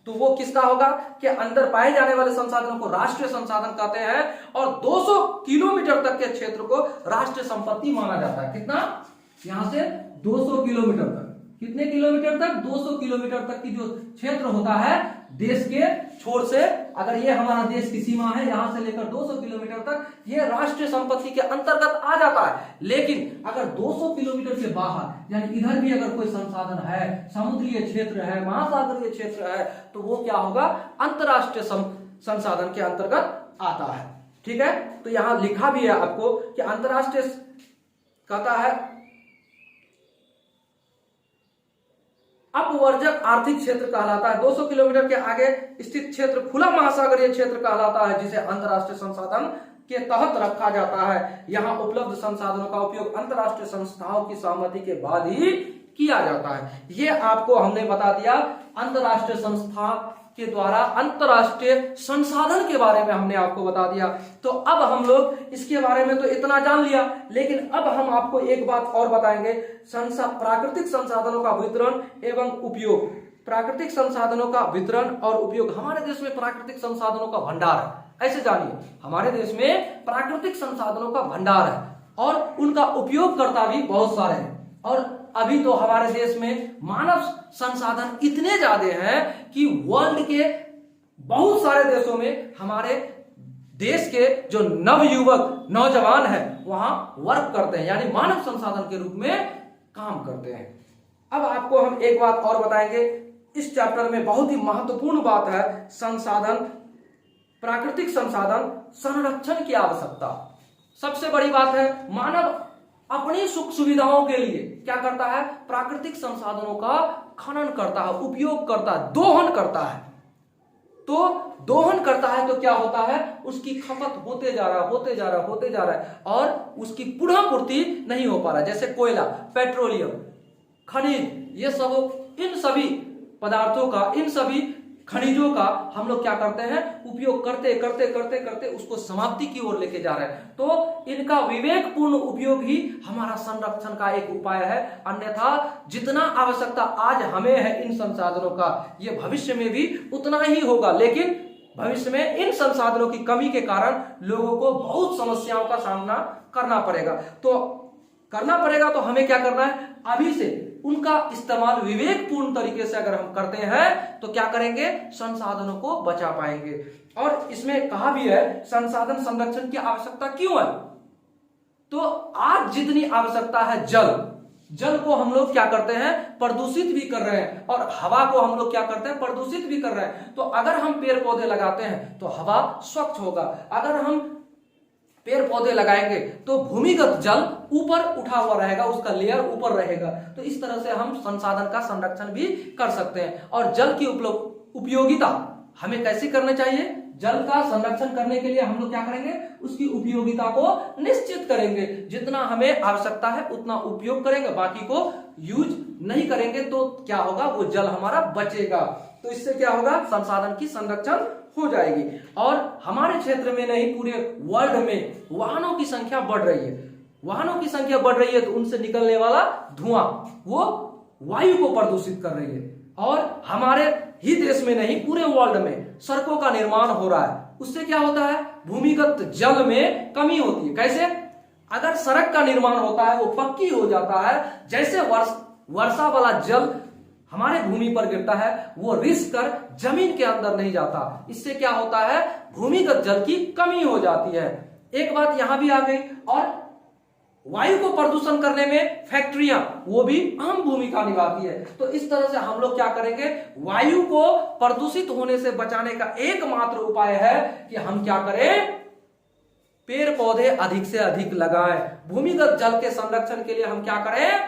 Speaker 1: तो वो किसका होगा कि अंदर पाए जाने वाले संसाधनों को राष्ट्रीय संसाधन कहते हैं, और 200 किलोमीटर तक के क्षेत्र को राष्ट्रीय संपत्ति माना जाता है। कितना? यहां से 200 किलोमीटर तक। कितने किलोमीटर तक? 200 किलोमीटर तक की जो क्षेत्र होता है देश के छोर से, अगर ये हमारा देश की सीमा है, यहां से लेकर 200 किलोमीटर तक, ये राष्ट्रीय संपत्ति के अंतर्गत आ जाता है। लेकिन अगर 200 किलोमीटर से बाहर, यानी इधर भी अगर कोई संसाधन है, समुद्रीय क्षेत्र है, महासागरीय क्षेत्र है, तो वो क्या होगा? अंतरराष्ट्रीय संसाधन के अंतर्गत आता है, ठीक है। तो यहां लिखा भी है आपको कि अंतरराष्ट्रीय कहता है अपवर्जक आर्थिक क्षेत्र कहलाता है। 200 किलोमीटर के आगे स्थित क्षेत्र खुला महासागरीय क्षेत्र कहलाता है, जिसे अंतरराष्ट्रीय संसाधन के तहत रखा जाता है। यहाँ उपलब्ध संसाधनों का उपयोग अंतरराष्ट्रीय संस्थाओं की सहमति के बाद ही किया जाता है। ये आपको हमने बता दिया अंतरराष्ट्रीय संस्था के द्वारा अंतरराष्ट्रीय संसाधन के बारे में हमने आपको बता दिया। तो अब हम लोग इसके बारे में तो इतना जान लिया, लेकिन अब हम आपको एक बात और बताएंगे, प्राकृतिक संसाधनों का वितरण एवं उपयोग। प्राकृतिक संसाधनों का वितरण और उपयोग। हमारे देश में प्राकृतिक संसाधनों का भंडार है, ऐसे जानिए, हमारे देश में प्राकृतिक संसाधनों का भंडार है और उनका उपयोगकर्ता भी बहुत सारे हैं। और अभी तो हमारे देश में मानव संसाधन इतने ज्यादा हैं कि वर्ल्ड के बहुत सारे देशों में हमारे देश के जो नवयुवक नौजवान हैं वहां वर्क करते हैं, यानी मानव संसाधन के रूप में काम करते हैं। अब आपको हम एक बात और बताएंगे, इस चैप्टर में बहुत ही महत्वपूर्ण बात है संसाधन, प्राकृतिक संसाधन संरक्षण की आवश्यकता। सबसे बड़ी बात है, मानव अपनी सुख सुविधाओं के लिए क्या करता है? प्राकृतिक संसाधनों का खनन करता है, उपयोग करता है, दोहन करता है। तो दोहन करता है तो क्या होता है? उसकी खपत होते जा रहा है और उसकी पुनःपूर्ति नहीं हो पा रहा। जैसे कोयला, पेट्रोलियम, खनिज, ये सब, इन सभी पदार्थों का, इन सभी खनिजों का हम लोग क्या करते हैं? उपयोग करते करते उसको समाप्ति की ओर लेके जा रहे हैं। तो इनका विवेकपूर्ण उपयोग ही हमारा संरक्षण का एक उपाय है। अन्यथा जितना आवश्यकता आज हमें है इन संसाधनों का, ये भविष्य में भी उतना ही होगा। लेकिन भविष्य में इन संसाधनों की कमी के कारण लोगों को बहुत समस्याओं का सामना करना पड़ेगा। तो हमें क्या करना है? अभी से उनका इस्तेमाल विवेकपूर्ण तरीके से अगर हम करते हैं तो क्या करेंगे? संसाधनों को बचा पाएंगे। और इसमें कहा भी है संसाधन संरक्षण की आवश्यकता क्यों है? तो आज जितनी आवश्यकता है जल को हम लोग क्या करते हैं? प्रदूषित भी कर रहे हैं, और हवा को हम लोग क्या करते हैं? प्रदूषित भी कर रहे हैं। तो अगर हम पेड़ पौधे लगाते हैं तो हवा स्वच्छ होगा। अगर हम पेड़ पौधे लगाएंगे तो भूमिगत जल ऊपर उठा हुआ रहेगा, उसका लेयर ऊपर रहेगा। तो इस तरह से हम संसाधन का संरक्षण भी कर सकते हैं। और जल की उपयोगिता हमें कैसे करनी चाहिए? जल का संरक्षण करने के लिए हम लोग क्या करेंगे? उसकी उपयोगिता को निश्चित करेंगे। जितना हमें आवश्यकता है उतना उपयोग करेंगे, बाकी को यूज नहीं करेंगे। तो क्या होगा? वो जल हमारा बचेगा। तो इससे क्या होगा? संसाधन की संरक्षण हो जाएगी। और हमारे क्षेत्र में नहीं, पूरे वर्ल्ड में वाहनों की संख्या बढ़ रही है। वाहनों की संख्या बढ़ रही है तो उनसे निकलने वाला धुआं वो वायु को प्रदूषित कर रही है। और हमारे ही देश में नहीं, पूरे वर्ल्ड में सड़कों का निर्माण हो रहा है। उससे क्या होता है? भूमिगत जल में कमी होती है। कैसे? अगर सड़क का निर्माण होता है, वो पक्की हो जाता है, जैसे वर्षा वाला जल हमारे भूमि पर गिरता है, वो रिस कर जमीन के अंदर नहीं जाता। इससे क्या होता है? भूमिगत जल की कमी हो जाती है। एक बात यहां भी आ गई। और वायु को प्रदूषण करने में फैक्ट्रियां वो भी अहम भूमिका निभाती है। तो इस तरह से हम लोग क्या करेंगे, वायु को प्रदूषित होने से बचाने का एकमात्र उपाय है कि हम क्या करें, पेड़ पौधे अधिक से अधिक लगाएं। भूमिगत जल के संरक्षण के लिए हम क्या करें,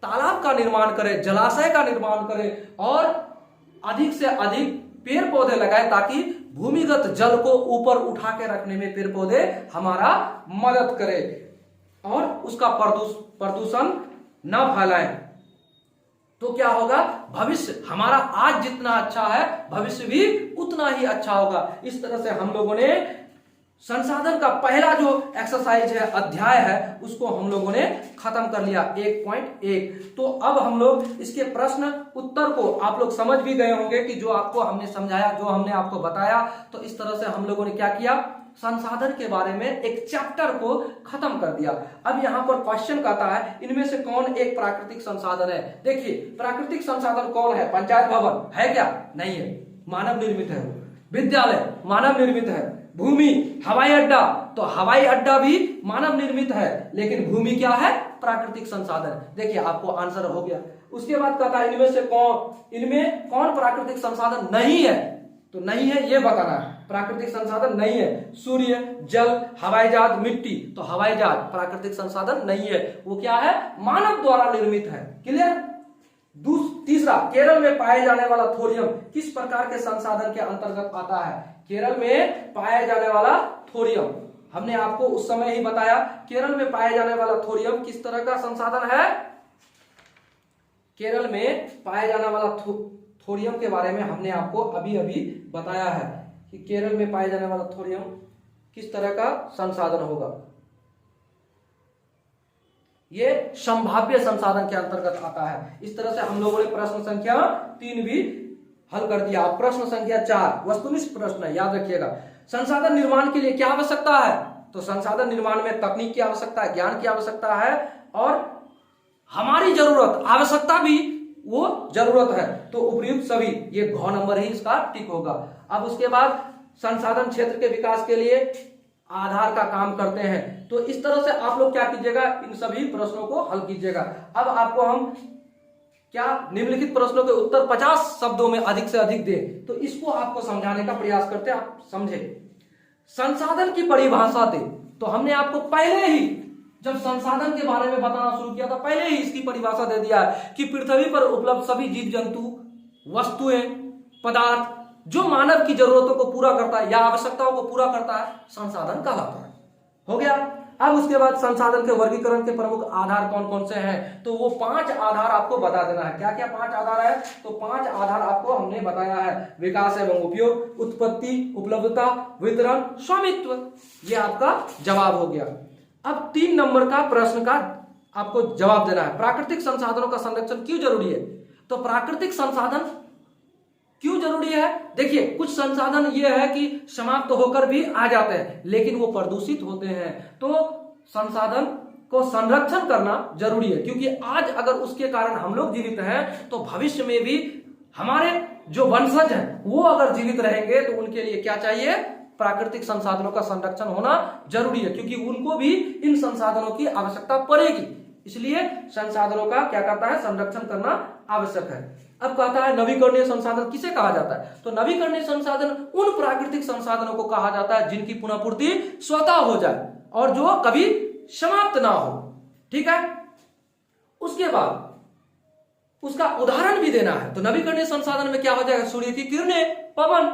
Speaker 1: तालाब का निर्माण करें, जलाशय का निर्माण करें और अधिक से अधिक पेड़ पौधे लगाएं, ताकि भूमिगत जल को ऊपर उठा के रखने में पेड़ पौधे हमारा मदद करें और उसका प्रदूषण न फैलाएं। तो क्या होगा, भविष्य हमारा आज जितना अच्छा है भविष्य भी उतना ही अच्छा होगा। इस तरह से हम लोगों ने संसाधन का पहला जो एक्सरसाइज है, अध्याय है, उसको हम लोगों ने खत्म कर लिया 1.1। तो अब हम लोग इसके प्रश्न उत्तर को आप लोग समझ भी गए होंगे कि जो आपको हमने समझाया, जो हमने आपको बताया। तो इस तरह से हम लोगों ने क्या किया, संसाधन के बारे में एक चैप्टर को खत्म कर दिया। अब यहाँ पर क्वेश्चन कहता है इनमें से कौन एक प्राकृतिक संसाधन है। देखिए प्राकृतिक संसाधन कौन है, पंचायत भवन है क्या, नहीं है, मानव निर्मित है। विद्यालय मानव निर्मित है। भूमि, हवाई अड्डा, तो हवाई अड्डा भी मानव निर्मित है, लेकिन भूमि क्या है, प्राकृतिक संसाधन। देखिए आपको आंसर हो गया। उसके बाद कहता है इनमें कौन प्राकृतिक संसाधन नहीं है, तो नहीं है ये बताना है। प्राकृतिक संसाधन नहीं है, सूर्य, जल, हवाई जहाज, मिट्टी। तो हवाई जहाज प्राकृतिक संसाधन नहीं है, वो क्या है, मानव द्वारा निर्मित है। क्लियर। तीसरा, केरल में पाए जाने वाला थोरियम किस प्रकार के संसाधन के अंतर्गत आता है। केरल में पाया जाने वाला थोरियम हमने आपको उस समय ही बताया। केरल में पाए जाने वाला थोरियम किस तरह का संसाधन है। केरल में पाए जाने वाला थोरियम के बारे में हमने आपको अभी अभी बताया है कि केरल में पाए जाने वाला थोरियम किस तरह का संसाधन होगा। ये संभाव्य संसाधन के अंतर्गत आता है। इस तरह से हम लोगों ने प्रश्न संख्या 3 भी हल कर दिया। प्रश्न संख्या 4 वस्तुनिष्ठ प्रश्न है, याद रखिएगा। संसाधन निर्माण के लिए क्या आवश्यकता है, तो संसाधन निर्माण में तकनीक की आवश्यकता है, ज्ञान की आवश्यकता है और हमारी जरूरत, आवश्यकता भी वो जरूरत है। तो उपयुक्त सभी, ये घ नंबर ही इसका टिक होगा। अब उसके बाद संसाधन क्षेत्र के विकास के लिए आधार का काम करते हैं। तो इस तरह से आप लोग क्या कीजिएगा, इन सभी प्रश्नों को हल कीजिएगा। अब आपको हम क्या निम्नलिखित प्रश्नों के उत्तर 50 शब्दों में अधिक से अधिक दे, तो इसको आपको समझाने का प्रयास करते हैं, आप समझे। संसाधन की परिभाषा दे, तो हमने आपको पहले ही जब संसाधन के बारे में बताना शुरू किया था, पहले ही इसकी परिभाषा दे दिया है कि पृथ्वी पर उपलब्ध सभी जीव जंतु, वस्तुएं, पदार्थ जो मानव की जरूरतों को पूरा करता है या आवश्यकताओं को पूरा करता है, संसाधन कहलाता है। हो गया। अब उसके बाद संसाधन के वर्गीकरण के प्रमुख आधार कौन कौन से हैं, तो वो 5 आधार आपको बता देना है। क्या क्या 5 आधार है, तो 5 आधार आपको हमने बताया है। विकास एवं उपयोग, उत्पत्ति, उपलब्धता, वितरण, स्वामित्व। ये आपका जवाब हो गया। अब 3 नंबर का प्रश्न का आपको जवाब देना है। प्राकृतिक संसाधनों का संरक्षण क्यों जरूरी है, तो प्राकृतिक संसाधन क्यों जरूरी है। देखिए कुछ संसाधन ये है कि समाप्त होकर भी आ जाते हैं, लेकिन वो प्रदूषित होते हैं। तो संसाधन को संरक्षण करना जरूरी है, क्योंकि आज अगर उसके कारण हम लोग जीवित हैं, तो भविष्य में भी हमारे जो वंशज हैं वो अगर जीवित रहेंगे, तो उनके लिए क्या चाहिए, प्राकृतिक संसाधनों का संरक्षण होना जरूरी है, क्योंकि उनको भी इन संसाधनों की आवश्यकता पड़ेगी। इसलिए संसाधनों का क्या करता है, संरक्षण करना आवश्यक है। अब कहता है नवीकरणीय संसाधन किसे कहा जाता है, तो नवीकरणीय संसाधन उन प्राकृतिक संसाधनों को कहा जाता है जिनकी पुनःपूर्ति स्वतः हो जाए और जो कभी समाप्त ना हो। ठीक है। उसके बाद उसका उदाहरण भी देना है। तो नवीकरणीय संसाधन में क्या हो जाएगा, सूर्य की किरणें, पवन।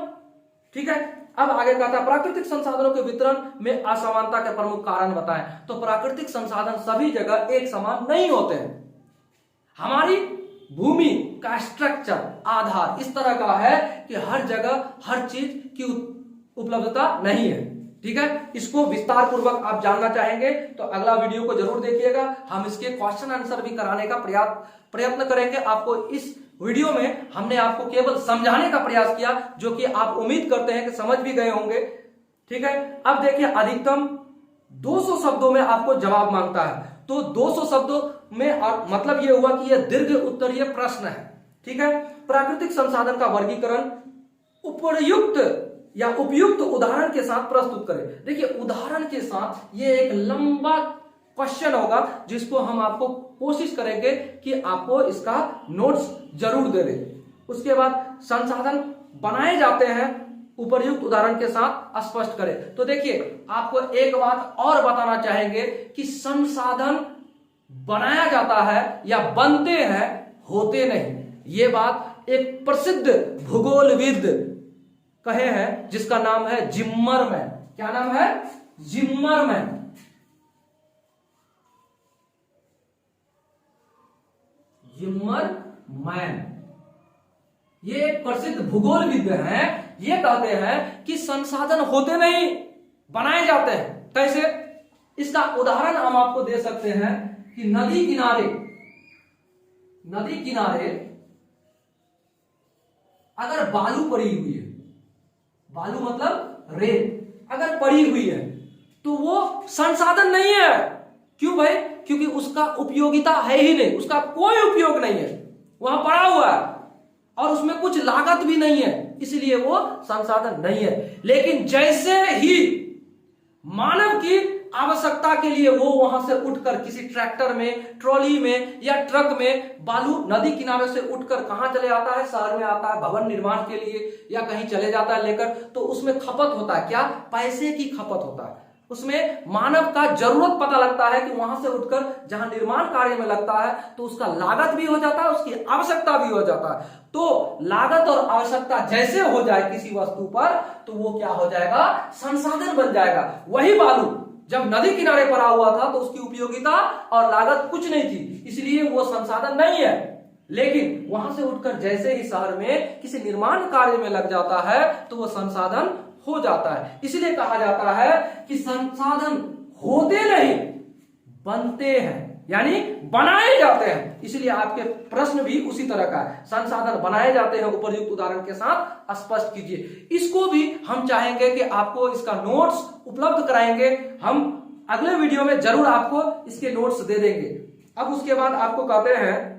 Speaker 1: ठीक है। अब आगे कहता है प्राकृतिक संसाधनों के वितरण में असमानता के प्रमुख कारण बताएं। तो प्राकृतिक संसाधन सभी जगह एक समान नहीं होते हैं। हमारी भूमि का स्ट्रक्चर, आधार इस तरह का है कि हर जगह हर चीज की उपलब्धता नहीं है। ठीक है। इसको विस्तार पूर्वक आप जानना चाहेंगे तो अगला वीडियो को जरूर देखिएगा। हम इसके क्वेश्चन आंसर भी कराने का प्रयत्न करेंगे। आपको इस वीडियो में हमने आपको केवल समझाने का प्रयास किया, जो कि आप उम्मीद करते हैं कि समझ भी गए होंगे। ठीक है। अब देखिए अधिकतम 200 शब्दों में आपको जवाब मांगता है। तो 200 शब्दों में मतलब यह हुआ कि यह दीर्घ उत्तरीय प्रश्न है। ठीक है। प्राकृतिक संसाधन का वर्गीकरण, उपयुक्त या उपयुक्त उदाहरण के साथ प्रस्तुत करें। देखिए उदाहरण के साथ ये एक लंबा क्वेश्चन होगा जिसको हम आपको कोशिश करेंगे कि आपको इसका नोट्स जरूर दे दें। उसके बाद संसाधन बनाए जाते हैं उपर्युक्त उदाहरण के साथ स्पष्ट करें। तो देखिए आपको एक बात और बताना चाहेंगे कि संसाधन बनाया जाता है या बनते हैं, होते नहीं। ये बात एक प्रसिद्ध भूगोलविद कहे हैं जिसका नाम है जिम्मरमैन। क्या नाम है? जिम्मरमैन। जिम्मरमैन ये एक प्रसिद्ध भूगोलविद हैं। ये कहते हैं कि संसाधन होते नहीं, बनाए जाते हैं। कैसे? इसका उदाहरण हम आपको दे सकते हैं कि नदी किनारे अगर बालू पड़ी हुई है, बालू मतलब रेत अगर पड़ी हुई है तो वो संसाधन नहीं है। क्यों भाई? क्योंकि उसका उपयोगिता है ही नहीं, उसका कोई उपयोग नहीं है, वहां पड़ा हुआ है और उसमें कुछ लागत भी नहीं है, इसलिए वो संसाधन नहीं है। लेकिन जैसे ही मानव की आवश्यकता के लिए वो वहां से उठकर किसी ट्रैक्टर में, ट्रॉली में या ट्रक में बालू नदी किनारे से उठकर कहां चले जाता है? शहर में आता है भवन निर्माण के लिए या कहीं चले जाता है लेकर। तो उसमें खपत होता है क्या? पैसे की खपत होता है। उसमें मानव का जरूरत पता लगता है कि वहां से उठकर जहां निर्माण कार्य में लगता है तो उसका लागत भी हो जाता है, उसकी आवश्यकता भी हो जाता है। तो लागत और आवश्यकता जैसे हो जाए किसी वस्तु पर तो वो क्या हो जाएगा? संसाधन बन जाएगा। वही बालू जब नदी किनारे पड़ा हुआ था तो उसकी उपयोगिता और लागत कुछ नहीं थी, इसलिए वो संसाधन नहीं है। लेकिन वहां से उठकर जैसे ही शहर में किसी निर्माण कार्य में लग जाता है तो वो संसाधन हो जाता है। इसलिए कहा जाता है कि संसाधन होते नहीं, बनते हैं, यानी बनाए जाते हैं। इसलिए आपके प्रश्न भी उसी तरह का है, संसाधन बनाए जाते हैं उपर्युक्त उदाहरण के साथ स्पष्ट कीजिए। इसको भी हम चाहेंगे कि आपको इसका नोट्स उपलब्ध कराएंगे, हम अगले वीडियो में जरूर आपको इसके नोट्स दे देंगे। अब उसके बाद आपको कहते हैं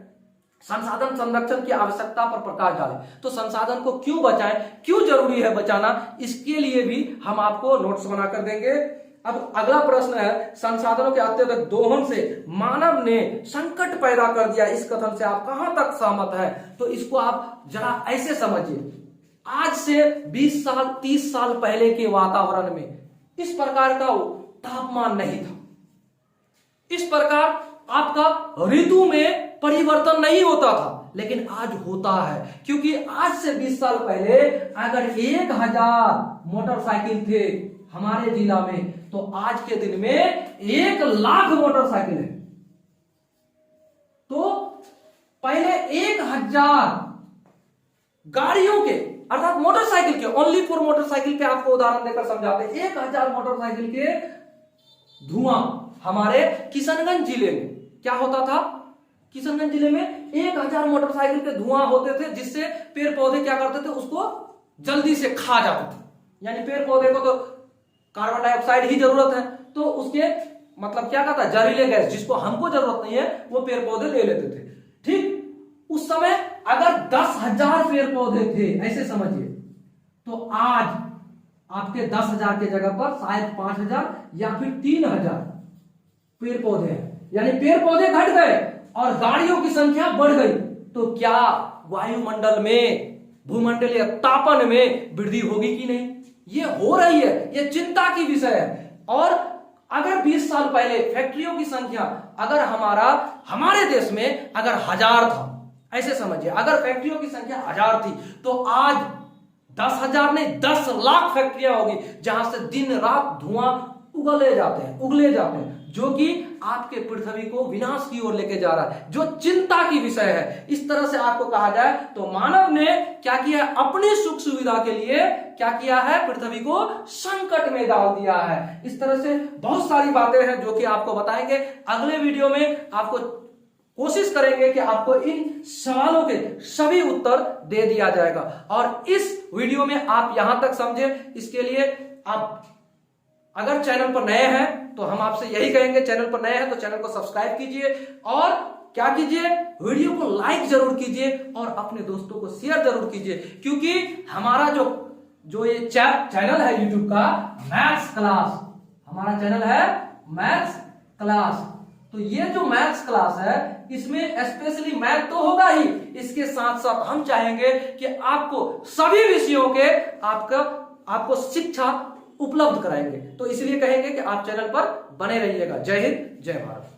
Speaker 1: संसाधन संरक्षण की आवश्यकता पर प्रकाश डालें। तो संसाधन को क्यों बचाएं, क्यों जरूरी है बचाना, इसके लिए भी हम आपको नोट्स बनाकर देंगे। अब अगला प्रश्न है, संसाधनों के अत्यधिक दोहन से मानव ने संकट पैदा कर दिया, इस कथन से आप कहां तक सहमत हैं? तो इसको आप जरा ऐसे समझिए, आज से 20 साल 30 साल पहले के वातावरण में इस प्रकार का तापमान नहीं था, इस प्रकार आपका ऋतु में परिवर्तन नहीं होता था, लेकिन आज होता है। क्योंकि आज से 20 साल पहले अगर 1000 मोटरसाइकिल थे हमारे जिला में तो आज के दिन में 1,00,000 मोटरसाइकिल है। तो पहले 1000 गाड़ियों के अर्थात मोटरसाइकिल के, ओनली फॉर मोटरसाइकिल पे आपको उदाहरण देकर समझाते हैं। 1000 मोटरसाइकिल के धुआं हमारे किशनगंज जिले में क्या होता था? किशनगंज जिले में 1000 मोटरसाइकिल के धुआं होते थे, जिससे पेड़ पौधे क्या करते थे? उसको जल्दी से खा जाते थे। यानी पेड़ पौधे को तो कार्बन डाइऑक्साइड ही जरूरत है, तो उसके मतलब क्या कहता है? जहरीले गैस जिसको हमको जरूरत नहीं है वो पेड़ पौधे ले लेते थे। ठीक उस समय अगर 10,000 पेड़ पौधे थे, ऐसे समझिए, तो आज आपके 10,000 के जगह पर शायद 5,000 या फिर 3,000 पेड़ पौधे हैं। यानी पेड़ पौधे घट गए और गाड़ियों की संख्या बढ़ गई। तो क्या वायुमंडल में, भूमंडलीय तापन में वृद्धि होगी कि नहीं? ये हो रही है, ये चिंता की विषय है। और अगर 20 साल पहले फैक्ट्रियों की संख्या अगर हमारे देश में अगर 1000 था, ऐसे समझिए, अगर फैक्ट्रियों की संख्या 1000 थी तो आज 10,000 नहीं 10 लाख फैक्ट्रियां होगी, जहां से दिन रात धुआं उगले जाते हैं, जो कि आपके पृथ्वी को विनाश की ओर लेके जा रहा है, जो चिंता की विषय है। इस तरह से आपको कहा जाए तो मानव ने क्या किया? अपनी सुख सुविधा के लिए क्या किया है? पृथ्वी को संकट में डाल दिया है। इस तरह से बहुत सारी बातें हैं जो कि आपको बताएंगे अगले वीडियो में। आपको कोशिश करेंगे कि आपको इन सवालों के सभी उत्तर दे दिया जाएगा। और इस वीडियो में आप यहां तक समझे, इसके लिए आप अगर चैनल पर नए हैं तो हम आपसे यही कहेंगे, चैनल पर नए हैं तो चैनल को सब्सक्राइब कीजिए और क्या कीजिए? वीडियो को लाइक जरूर कीजिए और अपने दोस्तों को शेयर जरूर कीजिए। क्योंकि हमारा जो जो ये चैनल है यूट्यूब का मैथ्स क्लास, हमारा चैनल है मैथ्स क्लास। तो ये जो मैथ्स क्लास है इसमें स्पेशली मैथ तो होगा ही, इसके साथ साथ हम चाहेंगे कि आपको सभी विषयों के आपको शिक्षा उपलब्ध कराएंगे। तो इसलिए कहेंगे कि आप चैनल पर बने रहिएगा। जय हिंद, जय भारत।